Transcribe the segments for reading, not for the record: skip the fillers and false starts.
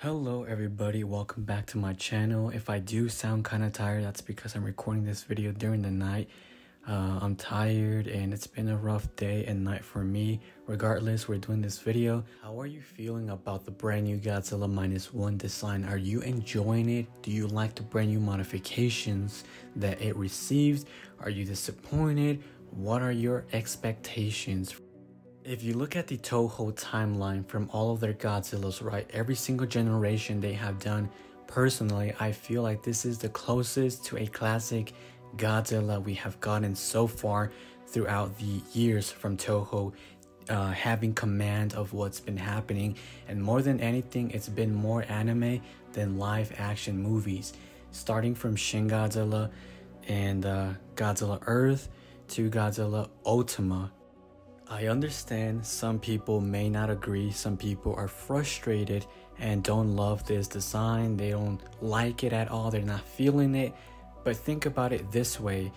Hello everybody, welcome back to my channel. If I do sound kind of tired, that's because I'm recording this video during the night. I'm tired and it's been a rough day and night for me. Regardless, we're doing this video. How are you feeling about the brand new Godzilla Minus One design? Are you enjoying it? Do you like the brand new modifications that it received? Are you disappointed? What are your expectations? If you look at the Toho timeline from all of their Godzillas, right, every single generation they have done, personally, I feel like this is the closest to a classic Godzilla we have gotten so far throughout the years from Toho, having command of what's been happening. And more than anything, it's been more anime than live action movies, starting from Shin Godzilla and Godzilla Earth to Godzilla Ultima. I understand some people may not agree, some people are frustrated and don't love this design, they don't like it at all, they're not feeling it. But think about it this way,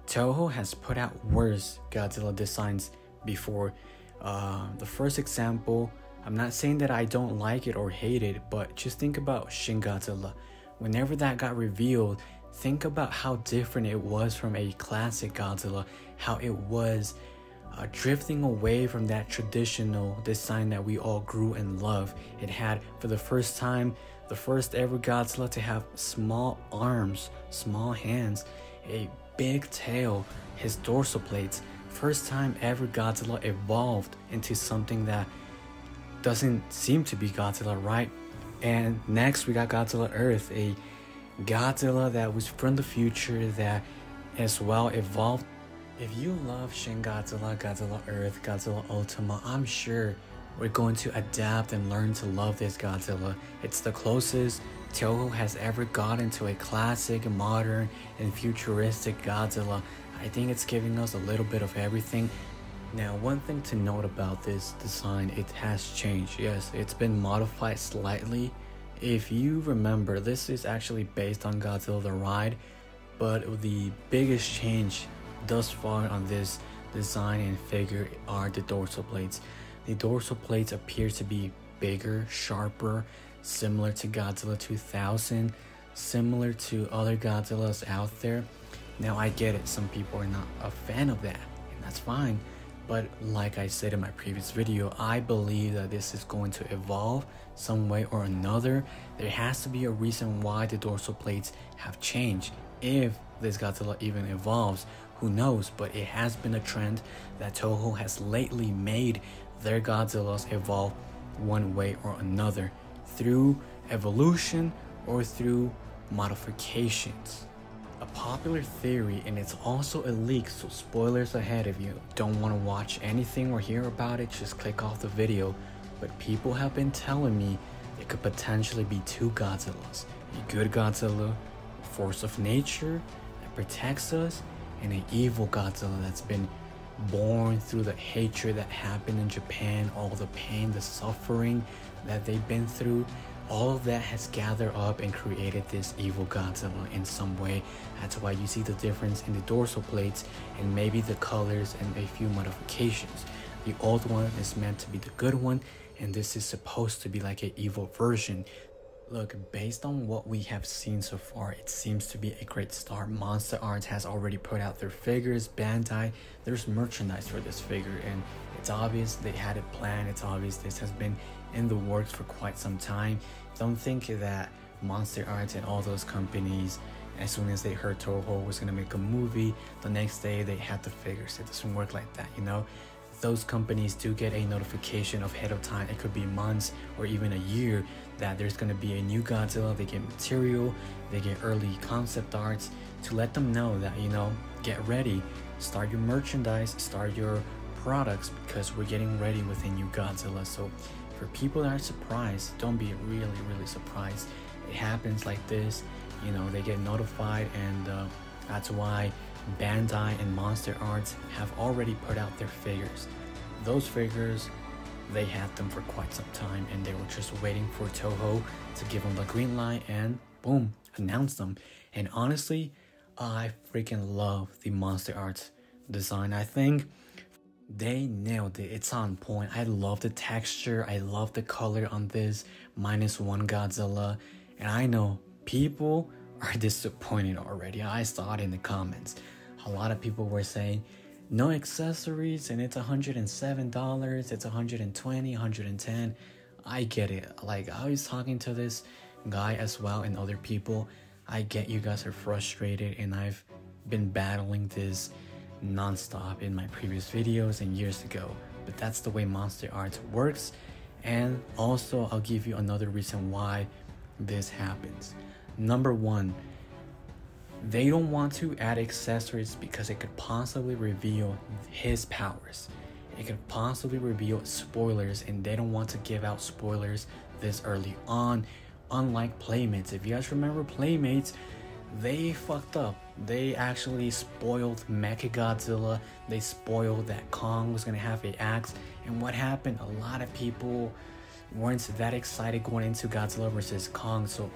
Toho has put out worse Godzilla designs before. The first example, I'm not saying that I don't like it or hate it, but just think about Shin Godzilla. Whenever that got revealed, think about how different it was from a classic Godzilla, how it was drifting away from that traditional design that we all grew and love. It had, for the first time, the first ever Godzilla to have small arms, small hands, a big tail, his dorsal plates. First time ever Godzilla evolved into something that doesn't seem to be Godzilla, right? And next we got Godzilla Earth, a Godzilla that was from the future that as well evolved. If you love Shin Godzilla, Godzilla Earth, Godzilla Ultima, I'm sure we're going to adapt and learn to love this Godzilla. It's the closest Toho has ever gotten to a classic, modern, and futuristic Godzilla. I think it's giving us a little bit of everything. Now, one thing to note about this design, it has changed. Yes, it's been modified slightly. If you remember, this is actually based on Godzilla the Ride, but the biggest change thus far on this design and figure are the dorsal plates. The dorsal plates appear to be bigger, sharper, similar to Godzilla 2000, similar to other Godzillas out there. Now I get it, some people are not a fan of that, and that's fine. But like I said in my previous video, I believe that this is going to evolve some way or another. There has to be a reason why the dorsal plates have changed. If this Godzilla even evolves, who knows, but it has been a trend that Toho has lately made their Godzillas evolve one way or another, through evolution or through modifications. A popular theory, and it's also a leak, so spoilers ahead. If you don't want to watch anything or hear about it, just click off the video. But people have been telling me there could potentially be two Godzillas. A good Godzilla, force of nature that protects us, and an evil Godzilla that's been born through the hatred that happened in Japan, all the pain, the suffering that they've been through. All of that has gathered up and created this evil Godzilla in some way. That's why you see the difference in the dorsal plates and maybe the colors and a few modifications. The old one is meant to be the good one, and this is supposed to be like an evil version. Look, based on what we have seen so far, it seems to be a great start. MonsterArts has already put out their figures, Bandai, there's merchandise for this figure, and it's obvious they had it planned. It's obvious this has been in the works for quite some time. Don't think that MonsterArts and all those companies, as soon as they heard Toho was going to make a movie, the next day they had the figures. It doesn't work like that, you know? Those companies do get a notification ahead of time. It could be months or even a year that there's going to be a new Godzilla. They get material, they get early concept arts to let them know that, you know, get ready, start your merchandise, start your products, because we're getting ready with a new Godzilla. So for people that are surprised, don't be really surprised. It happens like this, you know, they get notified, and that's why Bandai and MonsterArts have already put out their figures. Those figures, they had them for quite some time, and they were just waiting for Toho to give them the green light and boom, announce them. And honestly, I freaking love the MonsterArts design. I think They nailed it. It's on point. I love the texture. I love the color on this Minus One Godzilla. And I know people are disappointed already. I saw it in the comments. A lot of people were saying no accessories and it's $107. It's $120, $110. I get it. Like, I was talking to this guy as well and other people. I get you guys are frustrated, and I've been battling this non-stop in my previous videos and years ago, but that's the way MonsterArts works. And also, I'll give you another reason why this happens. Number one, they don't want to add accessories because it could possibly reveal his powers. It could possibly reveal spoilers, and they don't want to give out spoilers this early on. Unlike Playmates, if you guys remember Playmates, they fucked up. They actually spoiled Mechagodzilla. They spoiled that Kong was gonna have an axe. And what happened? A lot of people weren't that excited going into Godzilla vs. Kong. So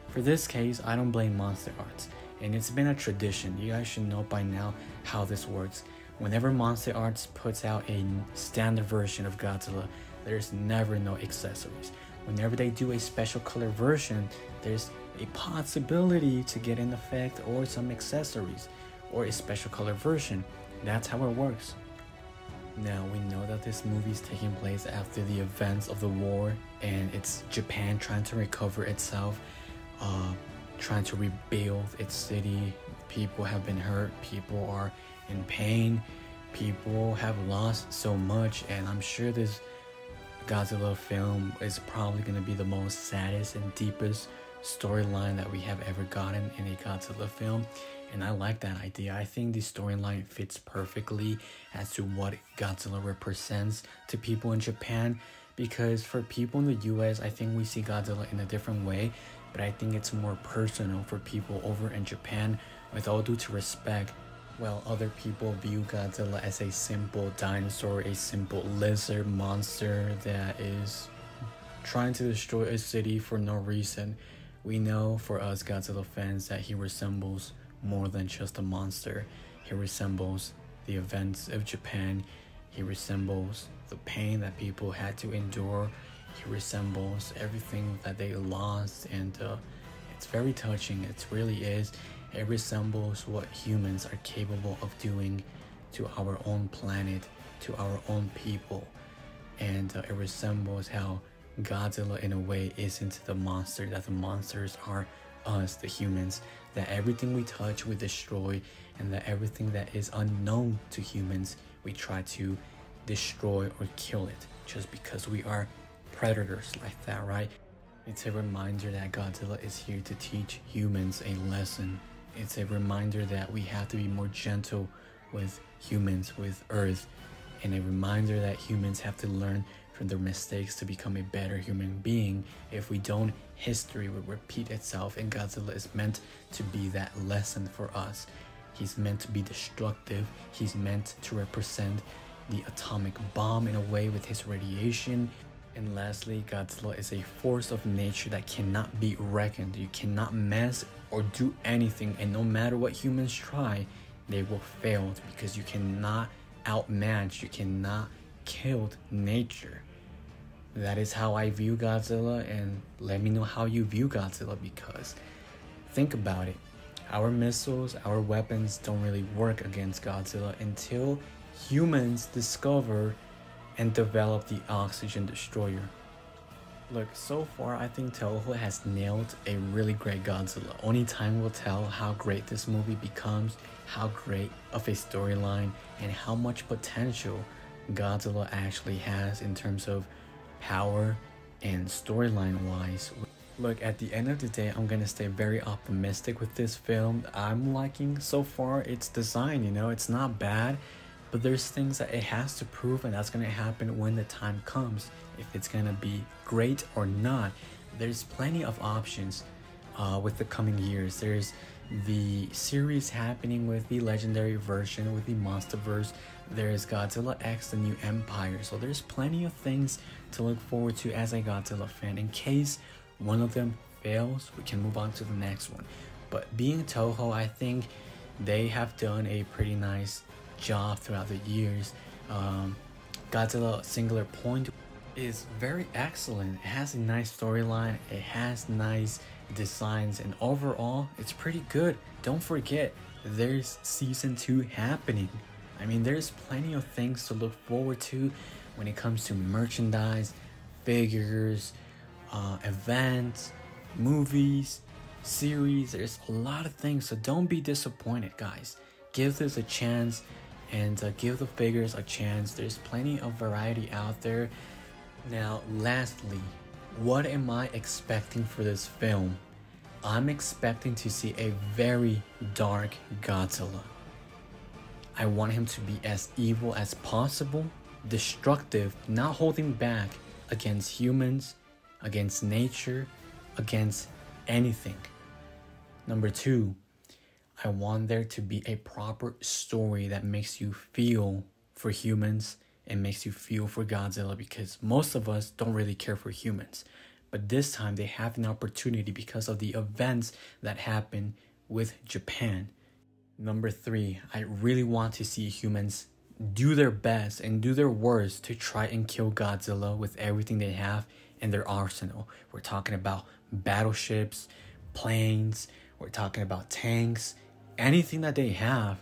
for this case, I don't blame MonsterArts. And it's been a tradition. You guys should know by now how this works. Whenever MonsterArts puts out a standard version of Godzilla, there's never no accessories. Whenever they do a special color version, there's a possibility to get an effect or some accessories or a special color version. That's how it works. Now, we know that this movie is taking place after the events of the war, and it's Japan trying to recover itself, trying to rebuild its city. People have been hurt, people are in pain, people have lost so much, and I'm sure this Godzilla film is probably going to be the most saddest and deepest storyline that we have ever gotten in a Godzilla film. And I like that idea. I think the storyline fits perfectly as to what Godzilla represents to people in Japan, because for people in the US, I think we see Godzilla in a different way, but I think it's more personal for people over in Japan. With all due to respect, while other people view Godzilla as a simple dinosaur, a simple lizard monster that is trying to destroy a city for no reason, we know for us Godzilla fans that he resembles more than just a monster. He resembles the events of Japan. He resembles the pain that people had to endure. He resembles everything that they lost, and it's very touching. It really is. It resembles what humans are capable of doing to our own planet, to our own people. And it resembles how Godzilla in a way isn't the monster, that the monsters are us, the humans, that everything we touch we destroy, and that everything that is unknown to humans we try to destroy or kill it just because we are predators like that, right? It's a reminder that Godzilla is here to teach humans a lesson. It's a reminder that we have to be more gentle with humans, with Earth, and a reminder that humans have to learn from their mistakes to become a better human being. If we don't, history will repeat itself, and Godzilla is meant to be that lesson for us. He's meant to be destructive. He's meant to represent the atomic bomb in a way with his radiation. And lastly, Godzilla is a force of nature that cannot be reckoned. You cannot mess or do anything, and no matter what humans try, they will fail, because you cannot outmatch, you cannot kill nature. That is how I view Godzilla, and let me know how you view Godzilla, because think about it. Our missiles, our weapons don't really work against Godzilla until humans discover and develop the oxygen destroyer. Look, so far I think Toho has nailed a really great Godzilla. Only time will tell how great this movie becomes, how great of a storyline, and how much potential Godzilla actually has in terms of power and storyline wise. Look, at the end of the day, I'm gonna stay very optimistic with this film. I'm liking so far its design, you know, it's not bad. But there's things that it has to prove, and that's gonna happen when the time comes. If it's gonna be great or not, there's plenty of options with the coming years. There's the series happening with the legendary version, with the Monsterverse. There's Godzilla X, the New Empire. So there's plenty of things to look forward to as a Godzilla fan. In case one of them fails, we can move on to the next one. But being Toho, I think they have done a pretty nice job throughout the years Godzilla Singular Point is very excellent. It has a nice storyline, it has nice designs, and overall it's pretty good. Don't forget, there's season 2 happening. I mean, there's plenty of things to look forward to when it comes to merchandise, figures, events, movies, series. There's a lot of things, so don't be disappointed, guys. Give this a chance and give the figures a chance. There's plenty of variety out there. Now, lastly, what am I expecting for this film? I'm expecting to see a very dark Godzilla. I want him to be as evil as possible, destructive, not holding back against humans, against nature, against anything. Number 2, I want there to be a proper story that makes you feel for humans and makes you feel for Godzilla, because most of us don't really care for humans. But this time they have an opportunity because of the events that happen with Japan. Number 3, I really want to see humans do their best and do their worst to try and kill Godzilla with everything they have in their arsenal. We're talking about battleships, planes, we're talking about tanks, anything that they have.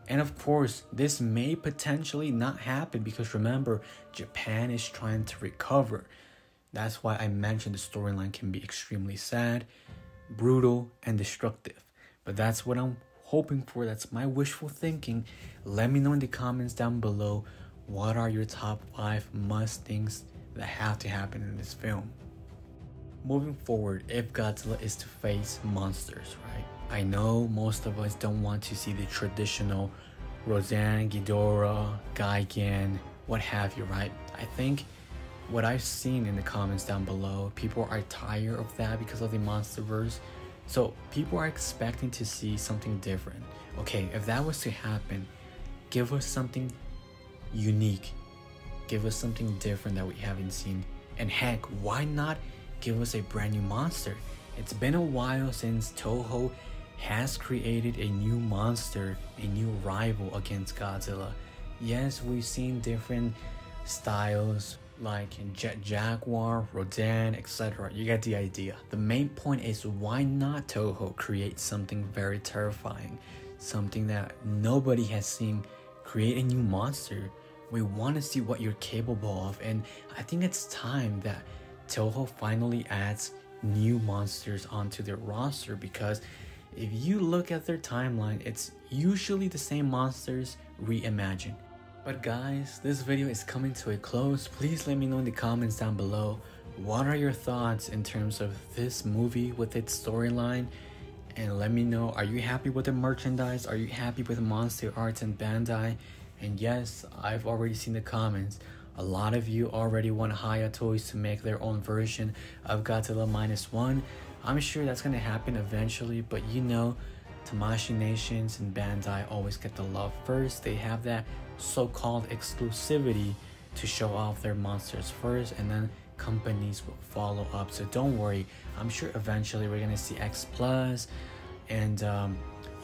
And of course, this may potentially not happen because remember, Japan is trying to recover. That's why I mentioned the storyline can be extremely sad, brutal, and destructive. But that's what I'm hoping for. That's my wishful thinking. Let me know in the comments down below, what are your top 5 must things that have to happen in this film? Moving forward, if Godzilla is to face monsters, right? I know most of us don't want to see the traditional Rodan, Ghidorah, Gigan, what have you, right? I think what I've seen in the comments down below, people are tired of that because of the MonsterVerse. So people are expecting to see something different. Okay, if that was to happen, give us something unique. Give us something different that we haven't seen. And heck, why not give us a brand new monster? It's been a while since Toho has created a new monster, a new rival against Godzilla. Yes, we've seen different styles like Jet Jaguar, Rodan, etc. You get the idea. The main point is, why not Toho create something very terrifying, something that nobody has seen? Create a new monster. We want to see what you're capable of, and I think it's time that Toho finally adds new monsters onto their roster, because if you look at their timeline, it's usually the same monsters reimagined. But guys, this video is coming to a close. Please let me know in the comments down below, what are your thoughts in terms of this movie with its storyline? And let me know, are you happy with the merchandise? Are you happy with MonsterArts and Bandai? And yes, I've already seen the comments. A lot of you already want Haya Toys to make their own version of Godzilla Minus One. I'm sure that's gonna happen eventually, but you know, Tamashii Nations and Bandai always get the love first. They have that so-called exclusivity to show off their monsters first, and then companies will follow up. So don't worry, I'm sure eventually we're gonna see X Plus and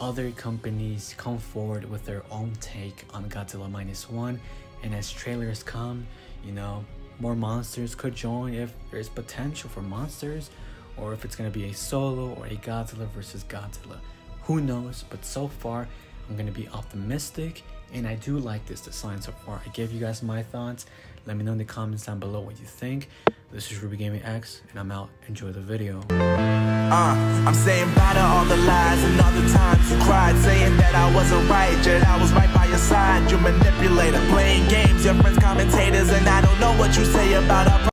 other companies come forward with their own take on Godzilla Minus One. And as trailers come, you know, more monsters could join if there's potential for monsters, or if it's gonna be a solo or a Godzilla versus Godzilla. Who knows? But so far, I'm gonna be optimistic, and I do like this design so far. I gave you guys my thoughts. Let me know in the comments down below what you think. This is RubiGamingx, and I'm out. Enjoy the video. I'm saying bye to all the lies and all the times you cried, saying that I wasn't right, yet I was right by your side. You manipulator, playing games, your friends commentators, and I don't know what you say about our